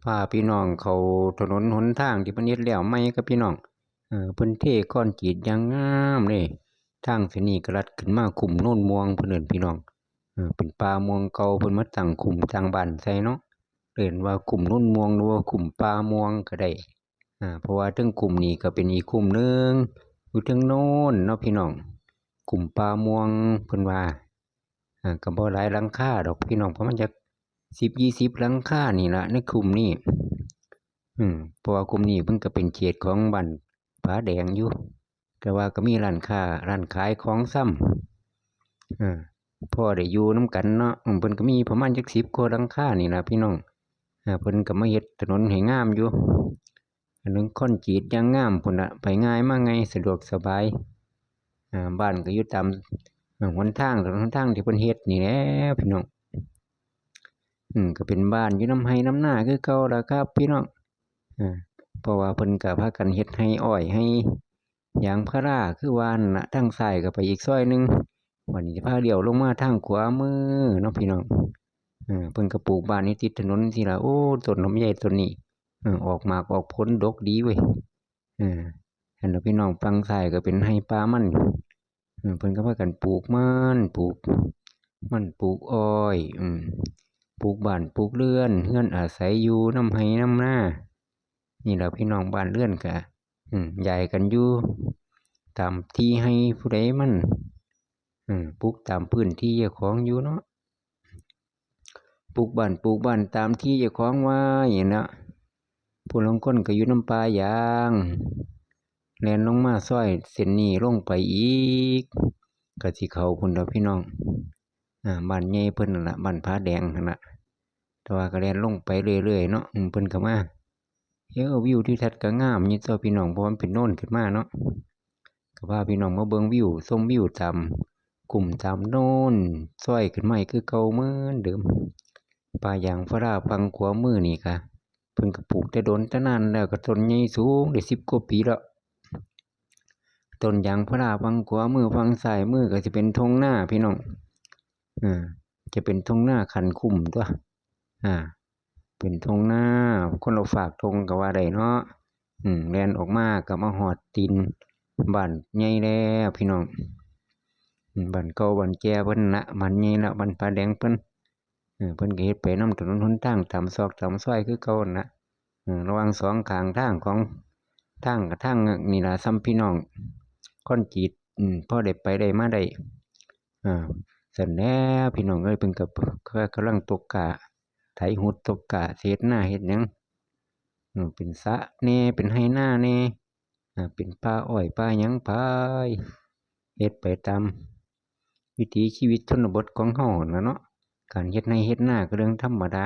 พาพี่น้องเขาถนนหนทางที่เพิ่นเฮ็ดแล้วใหม่ครับพี่น้องเพิ่นเทคอนกรีตอย่างงามเลยทางเส้นนี้ก็ลัดขึ้นมาคุ้มโน่นม่วงเพิ่นเอิ้นพี่น้องเป็นป่าม่วงเก่าเพิ่นมาตั้งคุ้มตั้งบ้านใส่เนาะเอิ้นว่าคุ้มโน่นม่วงหรือว่าคุ้มป่าม่วงก็ได้เพราะว่าเทิงคุ้มนี้ก็เป็นอีกคุ้มหนึ่งอยู่เทิงโน้นเนาะพี่น้องคุ้มป่าม่วงเพิ่นว่าก็บ่หลายหลังคาดอกพี่น้องประมาณจัก10-20หลังคานี่ล่ะในคุ้มนี้เพราะว่ากลุ่มนี้เพิ่นก็เป็นเขตของบ้านผาแดงอยู่แต่ว่าก็มีร้านค้าร้านขายของซ้ำพอได้อยู่นำกันเนาะเพิ่นก็มีประมาณจัก10กว่าหลังคานี่ล่ะพี่น้องเพิ่นก็มาเฮ็ดถนนให้งามอยู่ถนนคอนกรีตอย่างงามพุ่นน่ะไปง่ายมาไงสะดวกสบายบ้านก็อยู่ตามหนทางถนนหนทางที่เพิ่นเฮ็ดนี่แหละพี่น้องก็เป็นบ้านอยู่นำไร่นำนาคือเก่าล่ะครับพี่น้องเพราะว่าเพิ่นก็พากันเฮ็ดไร่อ้อยไร่ยางพาราคือว่านั่นล่ะทางซ้ายก็ไปอีกซอยหนึ่งวันนี้สิพาเลี้ยวลงมาทางขวามือเนาะพี่น้องเพิ่นก็ปลูกบ้านอยู่ติดถนนจั่งซี้ล่ะโอ้ต้นลำไยต้นนี้ออกหมากออกผลดกดีเว้ยหั่นล่ะพี่น้องฝั่งซ้ายก็เป็นไร่ป่ามันเพิ่นก็พากันปลูกมันปลูกอ้อยปลูกบ้านปลูกเรือนเรือนอาศัยอยู่นำไร่นำนานี่ล่ะพี่น้องบ้านเรือนก็ย้ายกันอยู่ตามที่ให้ผู้ใดมันปลูกตามพื้นที่เจ้าของอยู่เนาะปลูกบ้านตามที่เจ้าของไว้นะผู้ลางคนก็อยู่นำป่ายางแล่นลงมาซอยเส้นนี้ลงไปอีกก็สิเข้าพุ่นดอกพี่น้องบ้านใหญ่เพิ่นนั่นล่ะบ้านผาแดงนั่นล่ะแต่ว่าก็แล่นลงไปเรื่อยๆเนาะเพิ่นก็มาวิวทิวทัศน์ก็งามอยู่ตัวพี่น้องเพราะมันเป็นโน่นขึ้นมาเนาะก็พาพี่น้องมาเบิ่งวิวชมวิวตามกลุ่มตามโน่นซอยขึ้นมาคือเก่าเหมือนเดิมป่ายางพาราฝั่งขวามือนี่ก็เพิ่นก็ปลูกแต่โดนแต่นานแล้วก็ต้นใหญ่สูงได้10กว่าปีแล้วต้นยางพาราฝั่งขวามือฝั่งซ้ายมือก็สิเป็นทุ่งนาพี่น้องจะเป็นทุ่งนาคันคุ้มตัวเป็นทุ่งนาคนเราฝากทุ่งก็ว่าได้เนาะแล่นออกมาก็มาฮอดตีนบ้านใหญ่แล้วพี่น้องบ้านเก่าบ้านแก่เพิ่นละบ้านใหญ่ละบ้านผาแดงเพิ่นเพิ่นก็เฮ็ดไปนำถนนหนทางตามซอกตามซอยคือเก่านั่นล่ะระหว่างสองข้างทางของทางกับทางนี่ล่ะซ้ำพี่น้องคอนกรีตพอได้ไปได้มาได้ซั้นแหล้วพี่น้องเอ้ยเพิ่นก็กำลังตกกะไถหุดตกกะสิเฮ็ดนาเฮ็ดหยังเป็นสระแหน่เป็นไร่นาแหน่เป็นป่าอ้อยป่าหยังไปเฮ็ดไปตามวิถีชีวิตชนบทของเรานั่นล่ะเนาะการเฮ็ดไร่เฮ็ดนาก็เรื่องธรรมดา